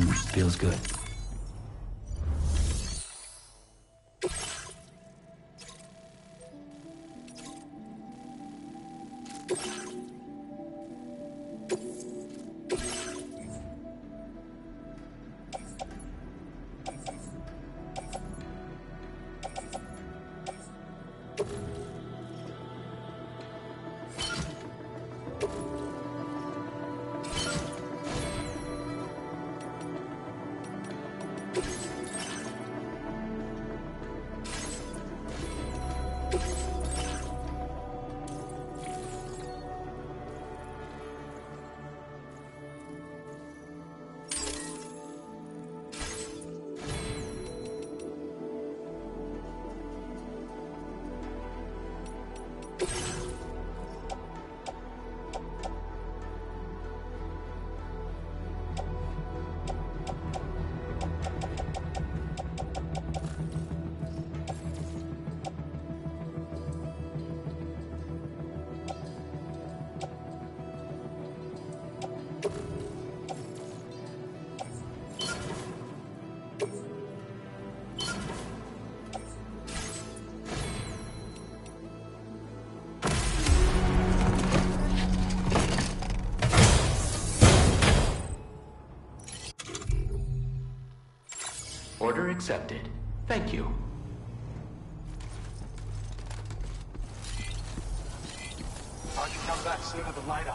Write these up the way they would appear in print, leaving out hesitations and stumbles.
Feels good. Order accepted. Thank you. How'd you come back sooner than later?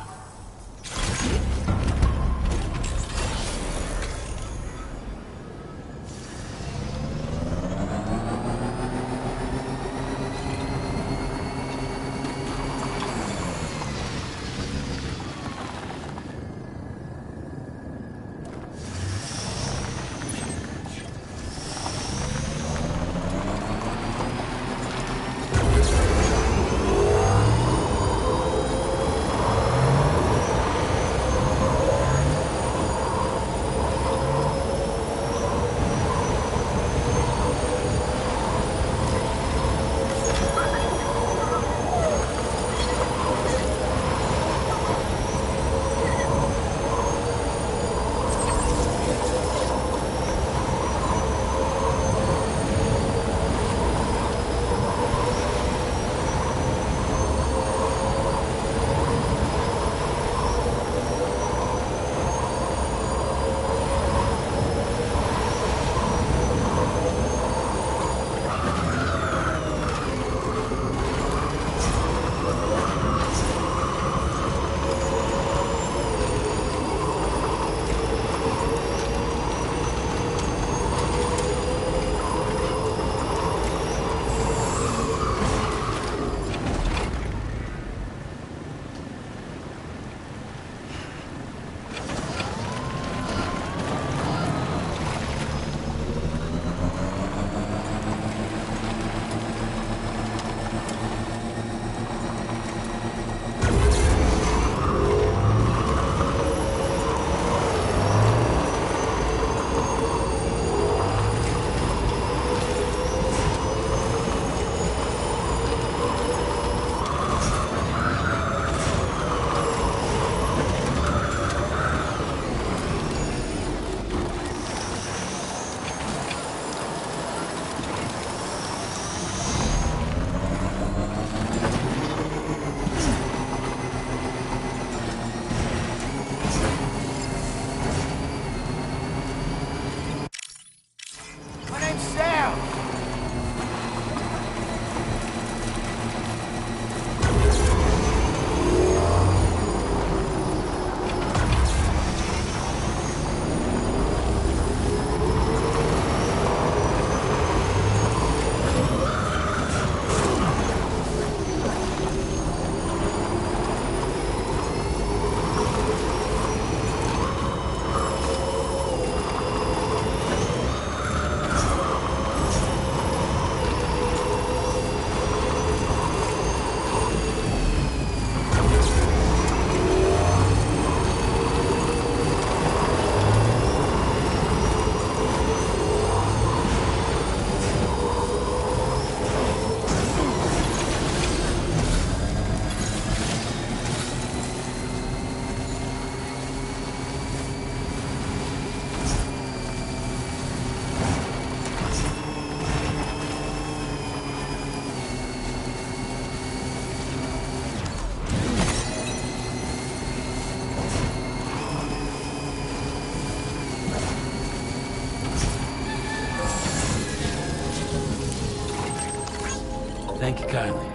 Thank you kindly.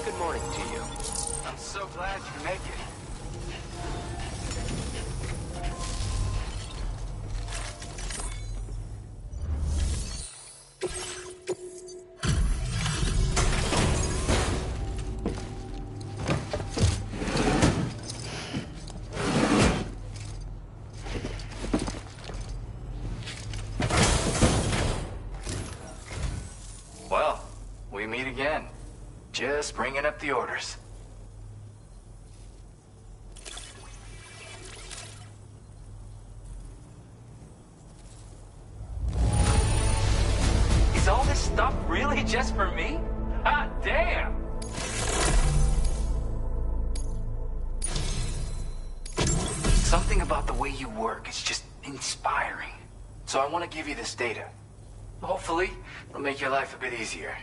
Good morning to you. I'm so glad you make it. Well, we meet again. Just bringing up the orders. Is all this stuff really just for me? Ah, damn! Something about the way you work is just inspiring. So I want to give you this data. Hopefully, it'll make your life a bit easier.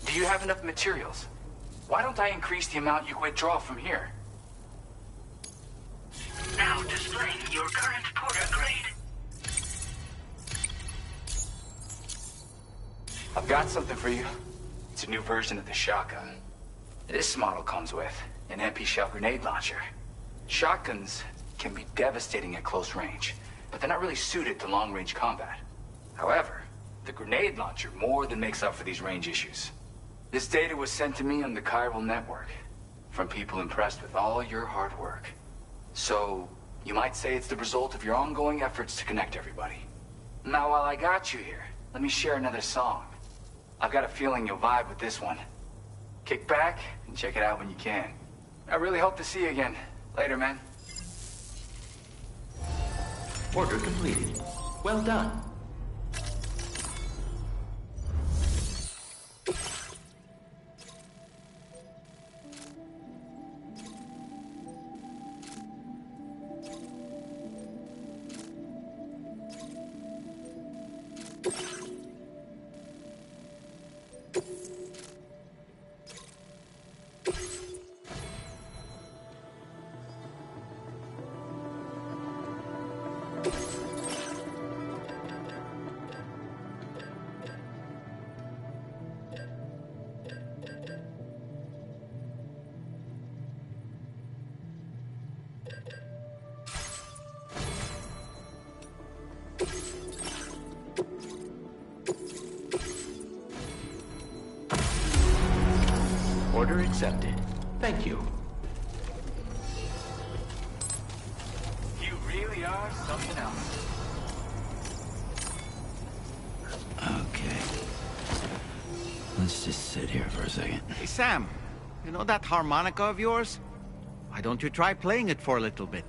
Do you have enough materials? Why don't I increase the amount you withdraw from here? Now displaying your current Porter grade. I've got something for you. It's a new version of the shotgun. This model comes with an MP shell grenade launcher. Shotguns can be devastating at close range, but they're not really suited to long-range combat. However, the grenade launcher more than makes up for these range issues. This data was sent to me on the chiral network from people impressed with all your hard work. So, you might say it's the result of your ongoing efforts to connect everybody. Now, while I got you here, let me share another song. I've got a feeling you'll vibe with this one. Kick back and check it out when you can. I really hope to see you again. Later, man. Order completed. Well done. Order accepted. Thank you. You really are something else. Okay. Let's just sit here for a second. Hey, Sam, you know that harmonica of yours? Why don't you try playing it for a little bit?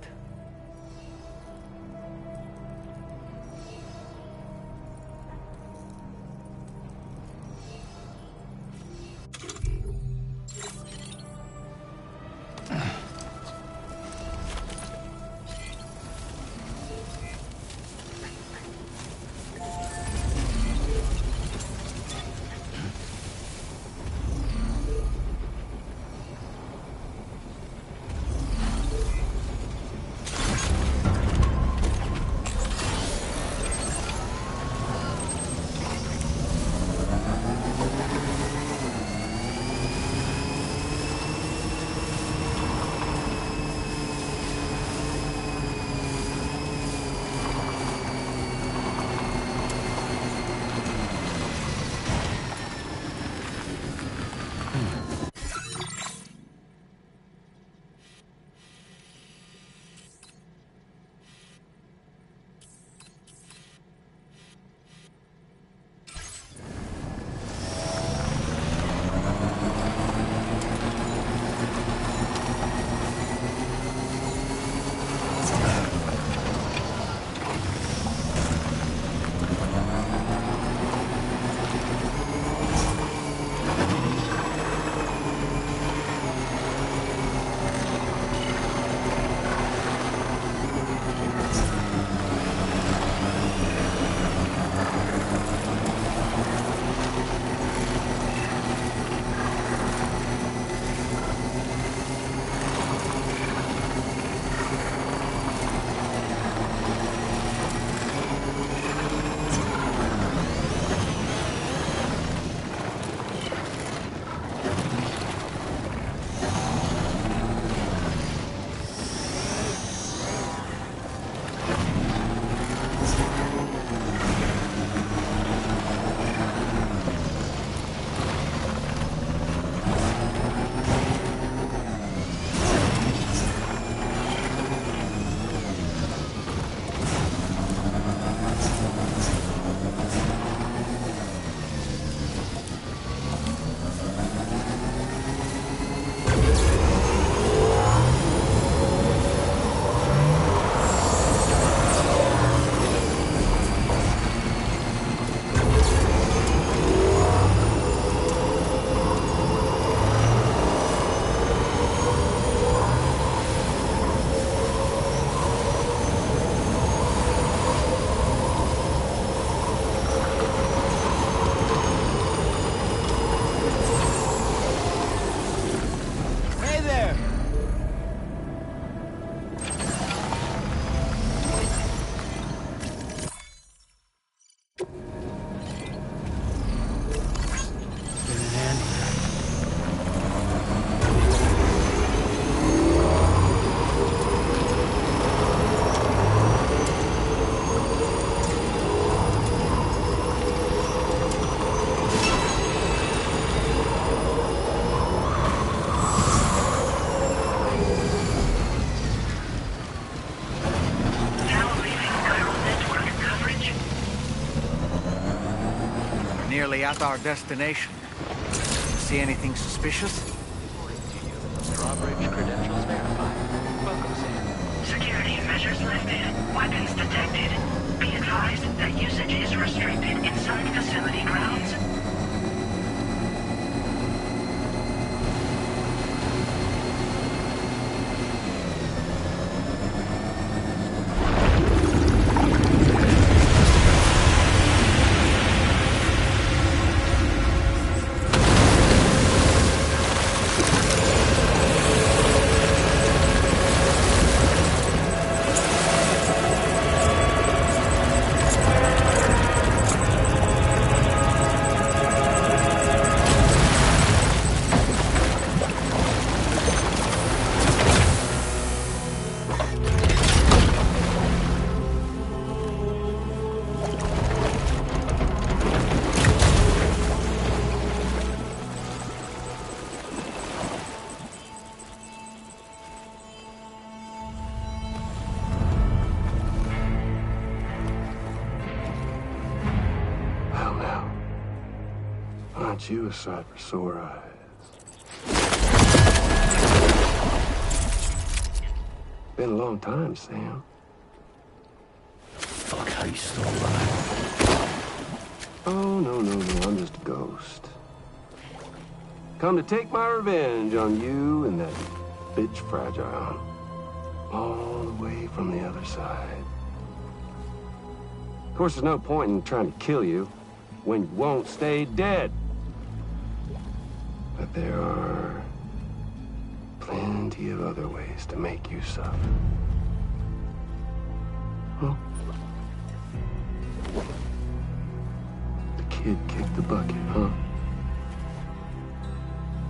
nearly at our destination. See anything suspicious? Drawbridge credentials verified. Welcome, Sam. Security measures lifted. Weapons detected. Be advised that usage is restricted inside facility grounds. Aren't you a sight for sore eyes? Been a long time, Sam. Fuck, how you still alive? Oh, no, I'm just a ghost. Come to take my revenge on you and that bitch Fragile. All the way from the other side. Of course, there's no point in trying to kill you when you won't stay dead. But there are plenty of other ways to make you suffer. Huh? The kid kicked the bucket, huh?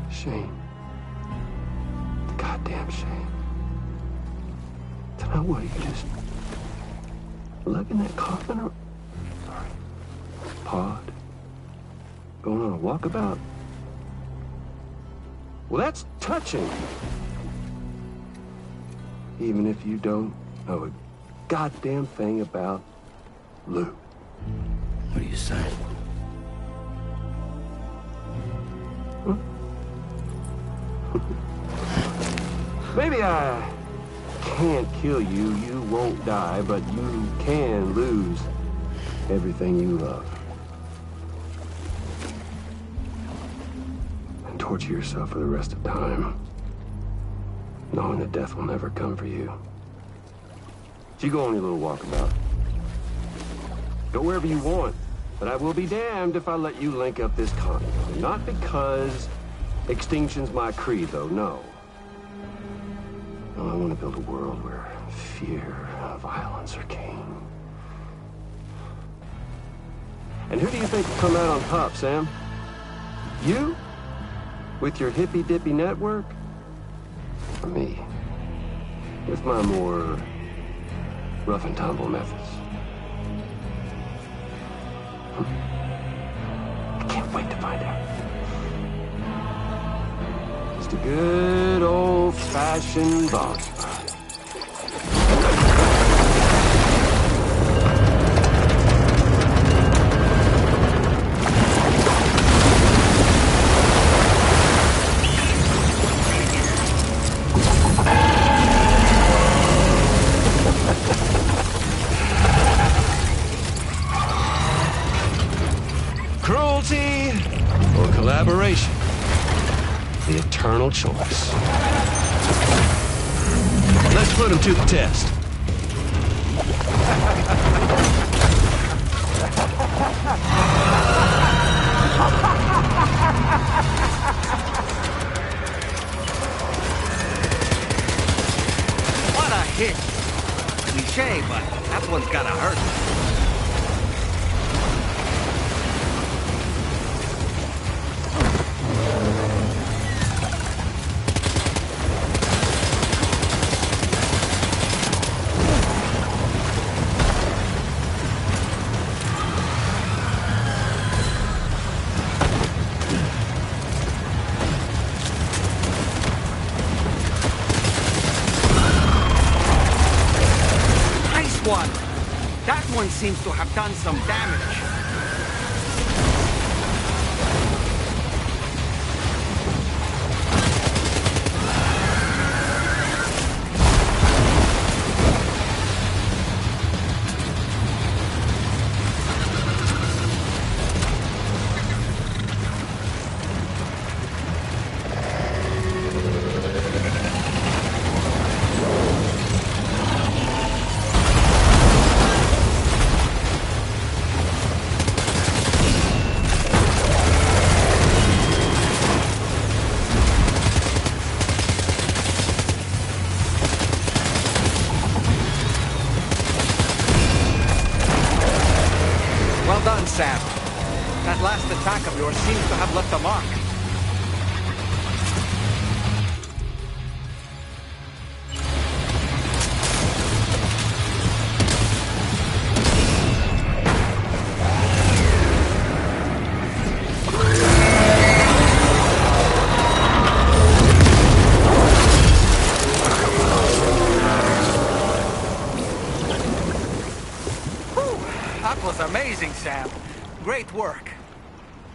Shame. The goddamn shame. Then what, you just lugging that coffin or... Sorry. Pod? Going on a walkabout? Well, that's touching. Even if you don't know a goddamn thing about Lou. What are you saying? Huh? Maybe I can't kill you, you won't die, but you can lose everything you love. And torture yourself for the rest of time, knowing that death will never come for you. So you go on your little walkabout. Go wherever you want, but I will be damned if I let you link up this continent. Not because extinction's my creed, though, no. No, I want to build a world where fear and violence are king. And who do you think will come out on top, Sam? You? With your hippy-dippy network? Or me? With my more rough and tumble methods? I can't wait to find out. Just a good old-fashioned boss fight. Cruelty or collaboration? The eternal choice. Let's put him to the test. What a hit! Cliché, but that one's gotta hurt. That one seems to have done some damage. Sam. That last attack of yours seems to have left a mark. That was amazing, Sam. Great work.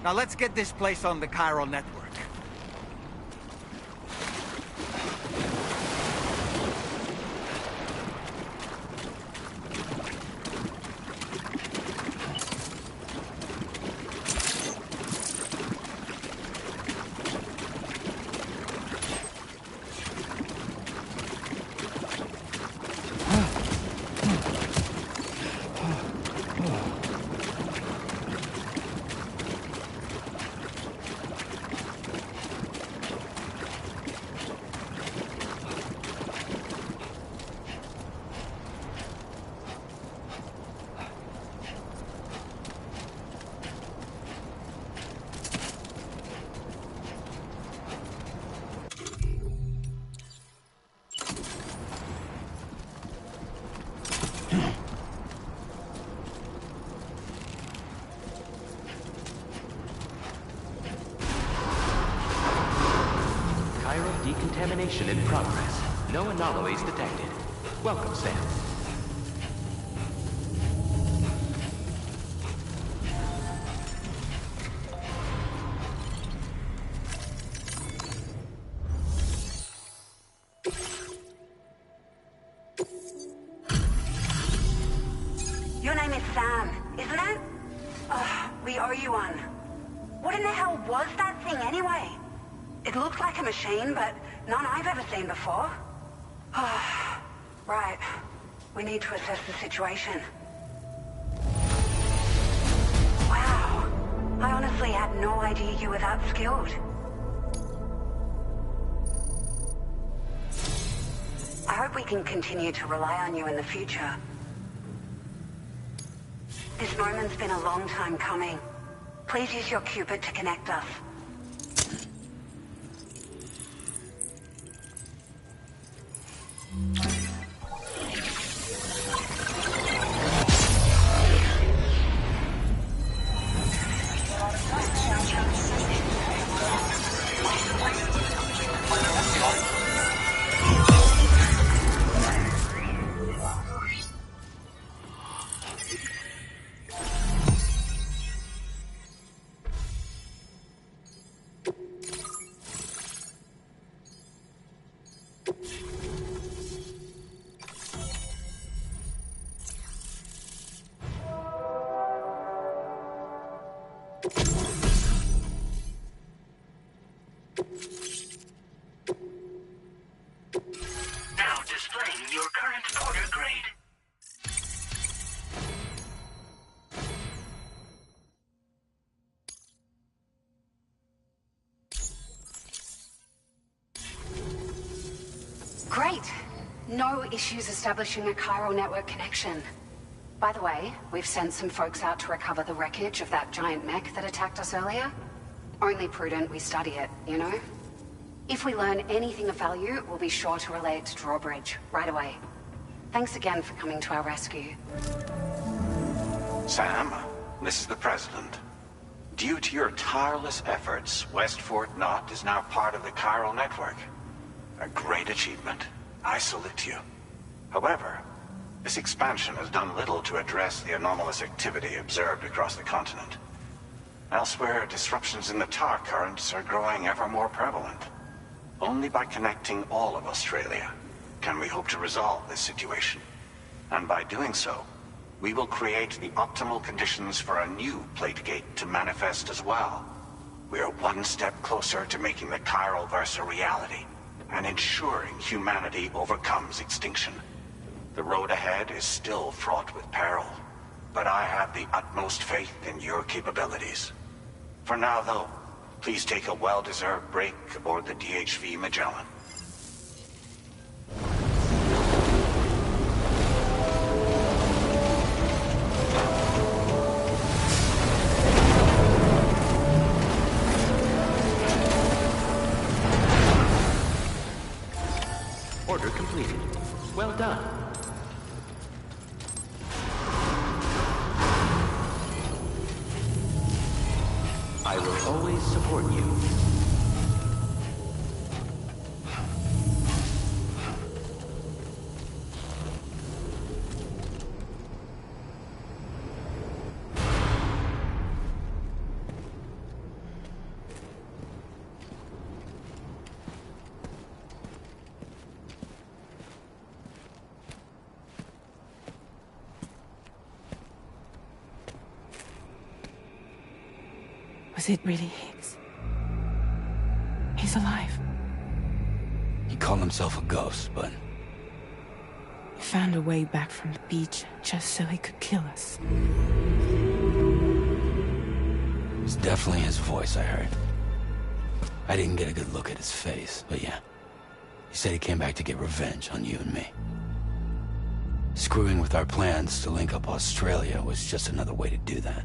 Now let's get this place on the chiral network. Decontamination in progress. No anomalies detected. Welcome, Sam. Your name is Sam, isn't it? We owe you one. What in the hell was that thing anyway? It looks like a machine, but none I've ever seen before. Right. We need to assess the situation. Wow. I honestly had no idea you were that skilled. I hope we can continue to rely on you in the future. This moment's been a long time coming. Please use your Cupid to connect us. Now displaying your current order grade. Great. No issues establishing a chiral network connection. By the way, we've sent some folks out to recover the wreckage of that giant mech that attacked us earlier. Only prudent we study it, you know? If we learn anything of value, we'll be sure to relay it to Drawbridge right away. Thanks again for coming to our rescue. Sam, this is the President. Due to your tireless efforts, West Fort Knot is now part of the chiral network. A great achievement. I salute you. However, this expansion has done little to address the anomalous activity observed across the continent. Elsewhere, disruptions in the tar currents are growing ever more prevalent. Only by connecting all of Australia can we hope to resolve this situation. And by doing so, we will create the optimal conditions for a new Plategate to manifest as well. We are one step closer to making the chiral verse a reality, and ensuring humanity overcomes extinction. The road ahead is still fraught with peril, but I have the utmost faith in your capabilities. For now, though, please take a well-deserved break aboard the DHV Magellan. Order completed. Well done. I will always support you. Was it really Higgs? He's alive. He called himself a ghost, but He found a way back from the beach just so he could kill us. it's definitely his voice I heard. I didn't get a good look at his face, but yeah. He said he came back to get revenge on you and me. Screwing with our plans to link up Australia was just another way to do that.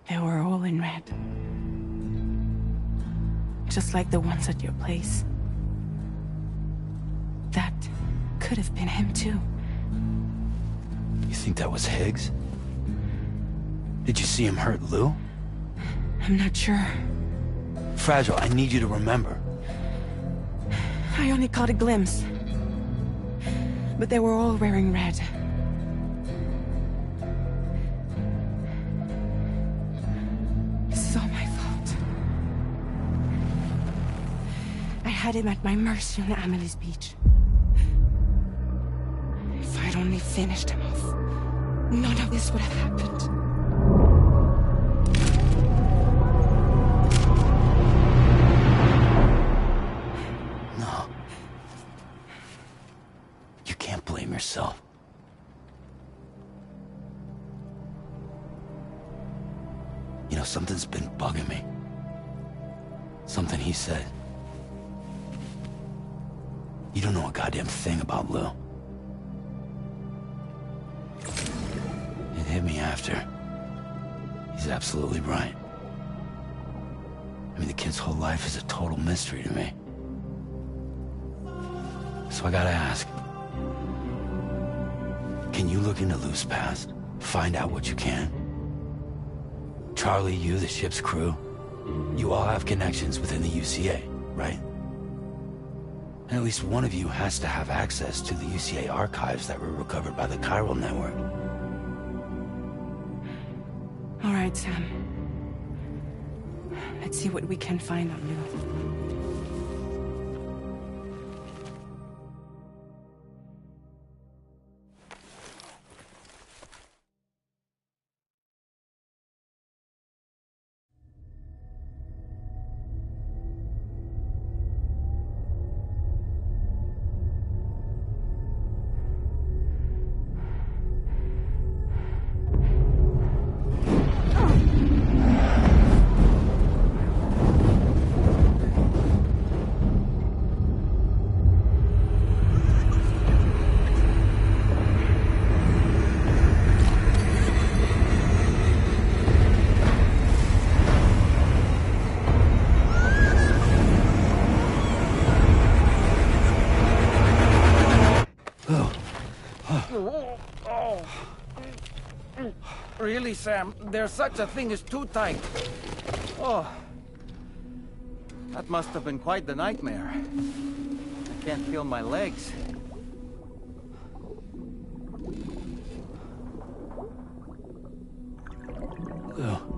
They were all in red. Just like the ones at your place. That could have been him too. You think that was Higgs? Did you see him hurt Lou? I'm not sure. Fragile, I need you to remember. I only caught a glimpse. But they were all wearing red. This is all my fault. I had him at my mercy on Amelie's beach. If I'd only finished him off, none of this would have happened. No. You can't blame yourself. You know, something's been bugging me. Something he said. You don't know a goddamn thing about Lou. It hit me after. He's absolutely right. I mean, the kid's whole life is a total mystery to me. So I gotta ask. Can you look into Lou's past? Find out what you can? Charlie, you, the ship's crew, you all have connections within the UCA, right? And at least one of you has to have access to the UCA archives that were recovered by the chiral network. All right, Sam. Let's see what we can find on Lou. Really, Sam? There's such a thing as too tight. Oh. That must have been quite the nightmare. I can't feel my legs. Lou.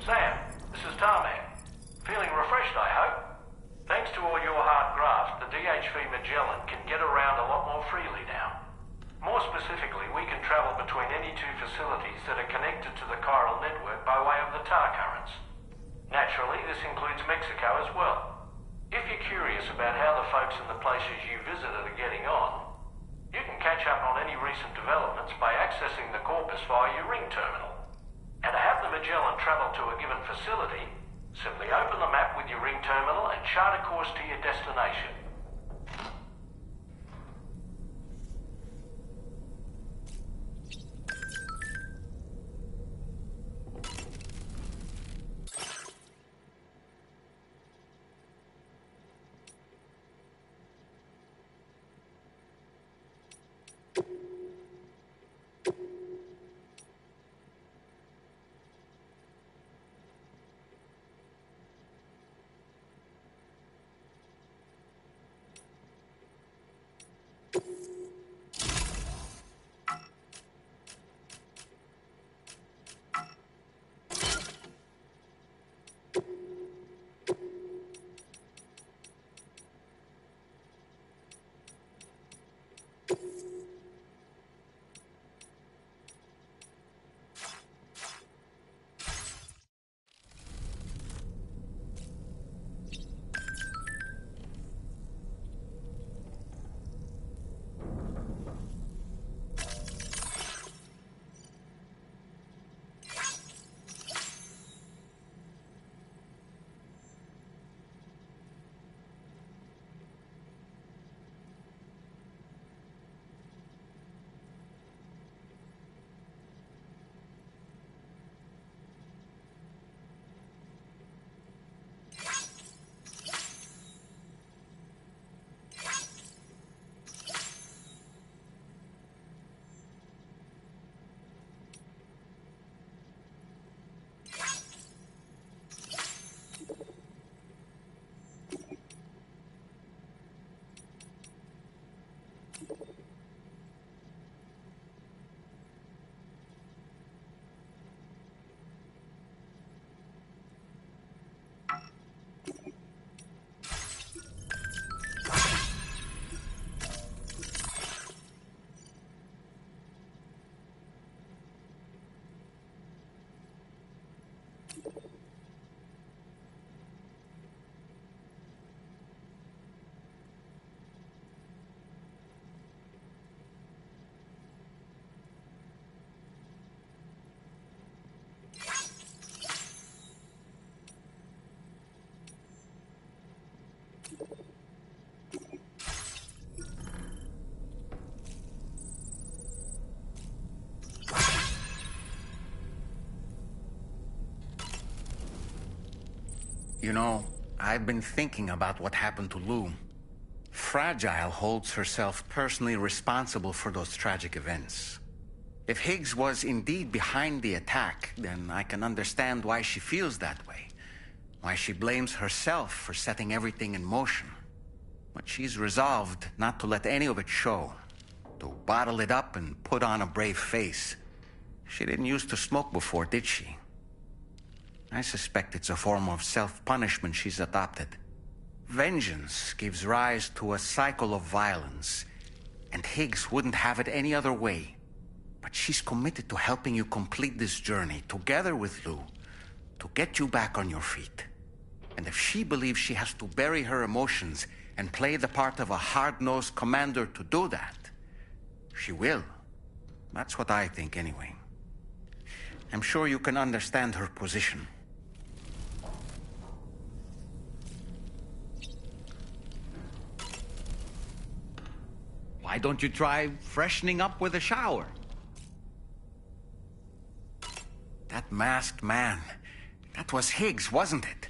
Sam, this is Tarmac. Feeling refreshed, I hope? Thanks to all your hard graft, the DHV Magellan can get around a lot more freely now. More specifically, we can travel between any two facilities that are connected to the chiral network by way of the tar currents. Naturally, this includes Mexico as well. If you're curious about how the folks in the places you visited are getting on, you can catch up on any recent developments by accessing the corpus via your ring terminal. And I happen Dr. Magellan travel to a given facility, simply open the map with your ring terminal and chart a course to your destination. You know, I've been thinking about what happened to Lou. Fragile holds herself personally responsible for those tragic events. If Higgs was indeed behind the attack, then I can understand why she feels that way. Why she blames herself for setting everything in motion. But she's resolved not to let any of it show. To bottle it up and put on a brave face. She didn't used to smoke before, did she? I suspect it's a form of self-punishment she's adopted. Vengeance gives rise to a cycle of violence, and Higgs wouldn't have it any other way. But she's committed to helping you complete this journey, together with Lou, to get you back on your feet. And if she believes she has to bury her emotions and play the part of a hard-nosed commander to do that, she will. That's what I think, anyway. I'm sure you can understand her position. Why don't you try freshening up with a shower? That masked man, that was Higgs, wasn't it?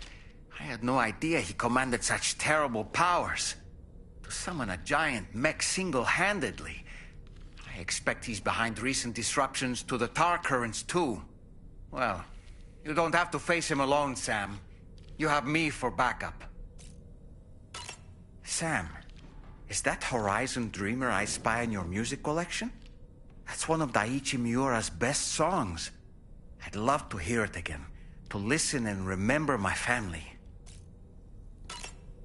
I had no idea he commanded such terrible powers. To summon a giant mech single-handedly. I expect he's behind recent disruptions to the tar currents, too. Well, you don't have to face him alone, Sam. You have me for backup. Sam, is that Horizon Dreamer I spy in your music collection? That's one of Daiichi Miura's best songs. I'd love to hear it again, to listen and remember my family.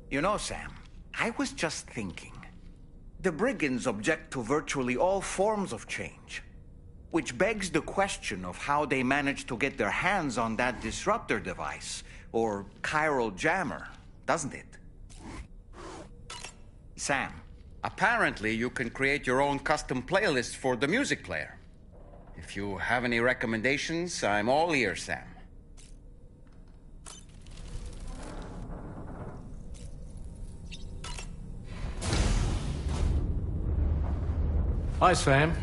You know, Sam, I was just thinking. The brigands object to virtually all forms of change, which begs the question of how they managed to get their hands on that disruptor device, or chiral jammer, doesn't it? Sam, apparently you can create your own custom playlist for the music player. If you have any recommendations, I'm all ears, Sam. Hi, Sam.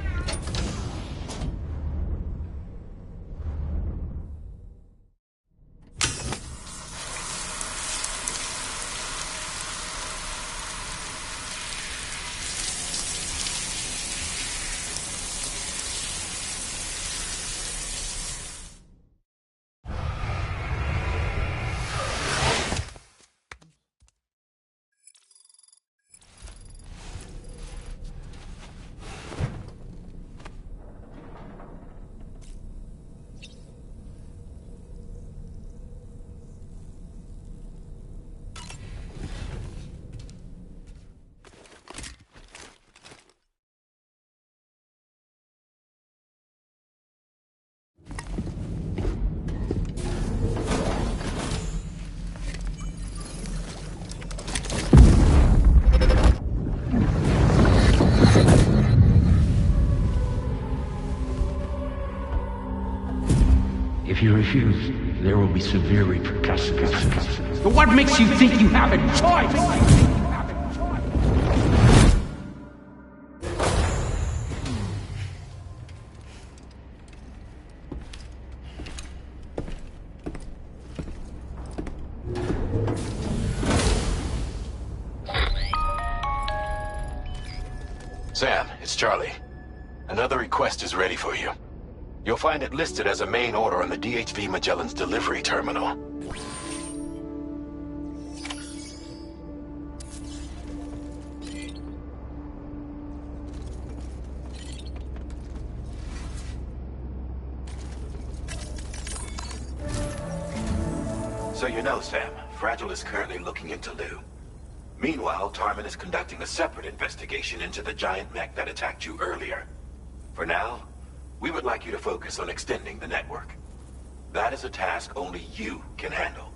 If you refuse, there will be severe repercussions. But what makes you think you have a choice? Sam, it's Charlie. Another request is ready for you. You'll find it listed as a main order on the DHV Magellan's delivery terminal. So you know, Sam, Fragile is currently looking into Lou. Meanwhile, Tarman is conducting a separate investigation into the giant mech that attacked you earlier. For now, we would like you to focus on extending the network. That is a task only you can handle.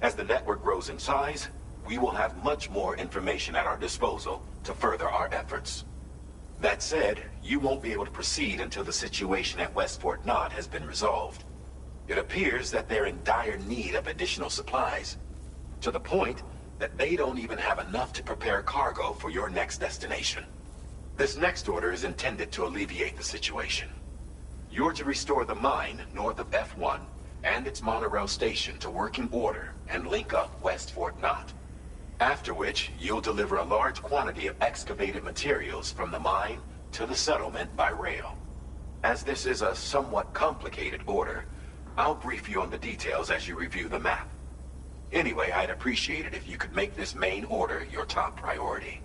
As the network grows in size, we will have much more information at our disposal to further our efforts. That said, you won't be able to proceed until the situation at West Fort Knott has been resolved. It appears that they're in dire need of additional supplies, to the point that they don't even have enough to prepare cargo for your next destination. This next order is intended to alleviate the situation. You're to restore the mine north of F1 and its monorail station to working order and link up West Fort Knott. After which, you'll deliver a large quantity of excavated materials from the mine to the settlement by rail. As this is a somewhat complicated order, I'll brief you on the details as you review the map. Anyway, I'd appreciate it if you could make this main order your top priority.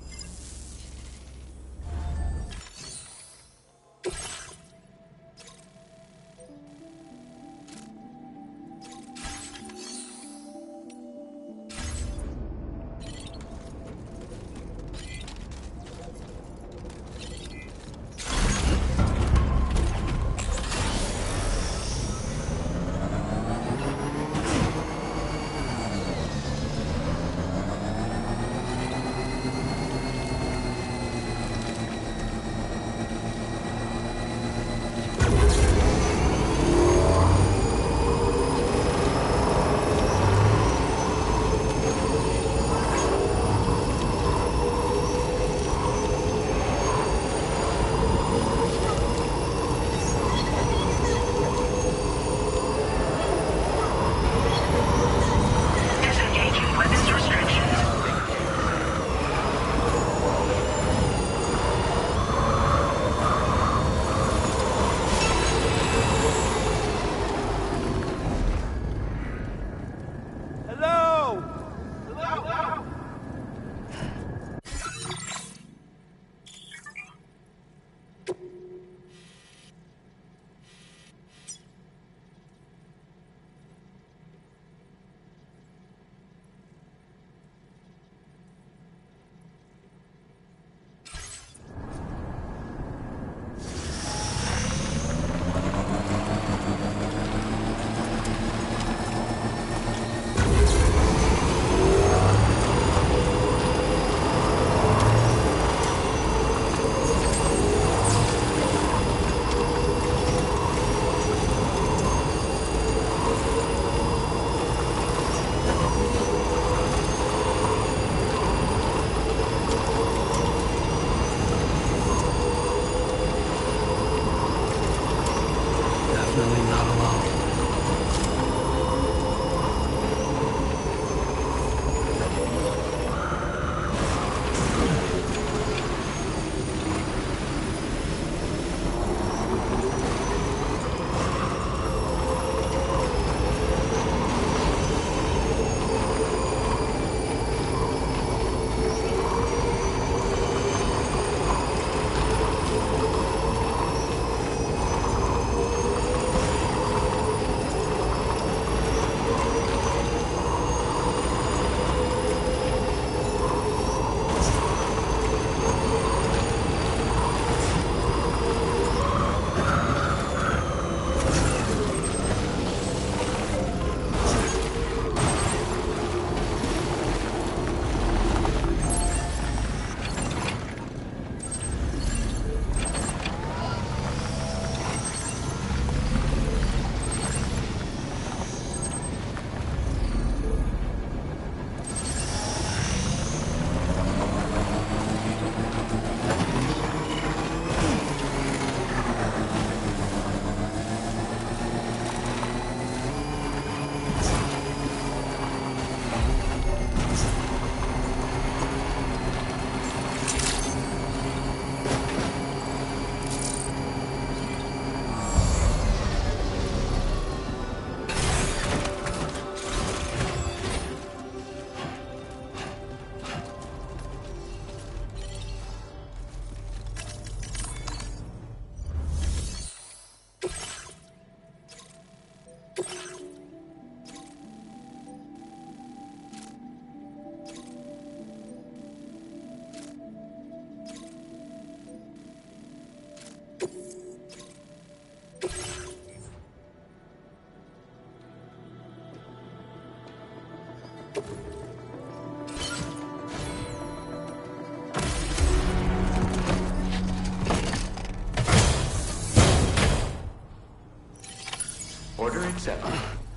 Order accepted.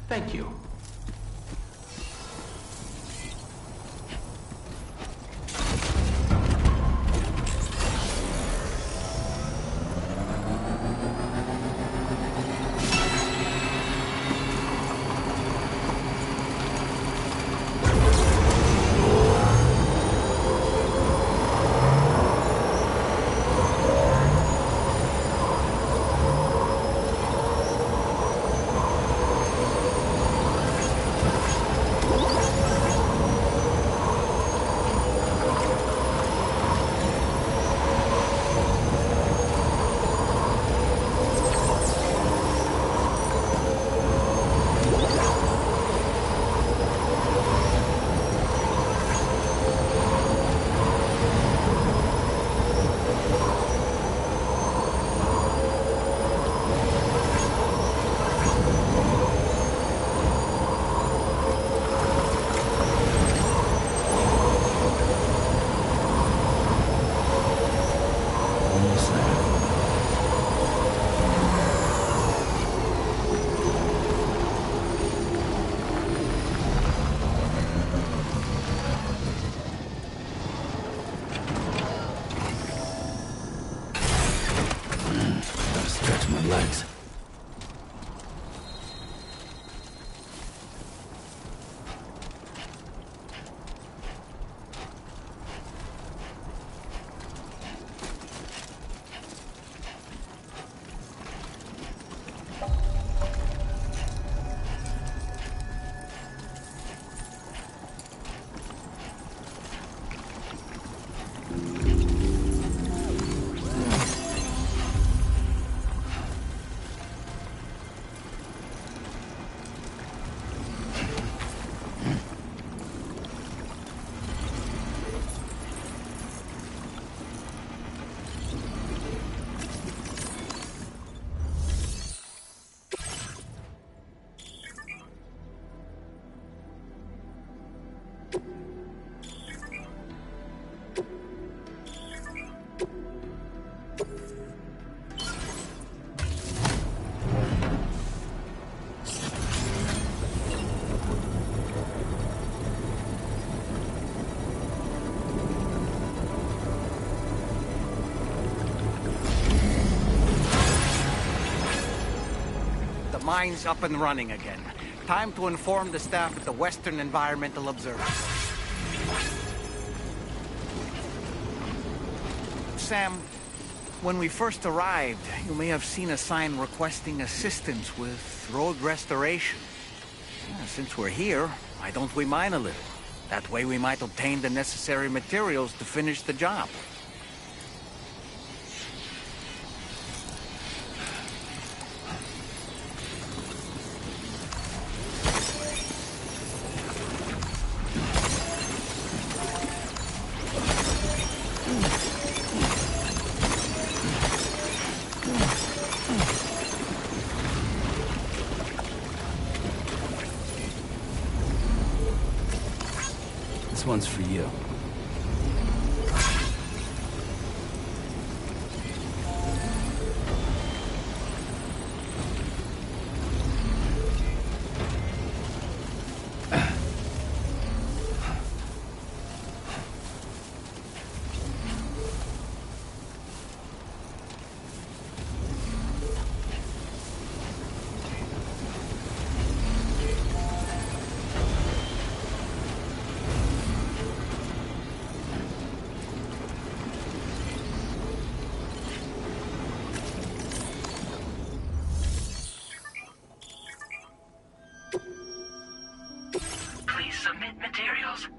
Thank you. Legs. Mine's up and running again. Time to inform the staff at the Western Environmental Observatory. Sam, when we first arrived, you may have seen a sign requesting assistance with road restoration. Since we're here, why don't we mine a little? That way we might obtain the necessary materials to finish the job. This one's for you. Submit materials.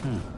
Hmm.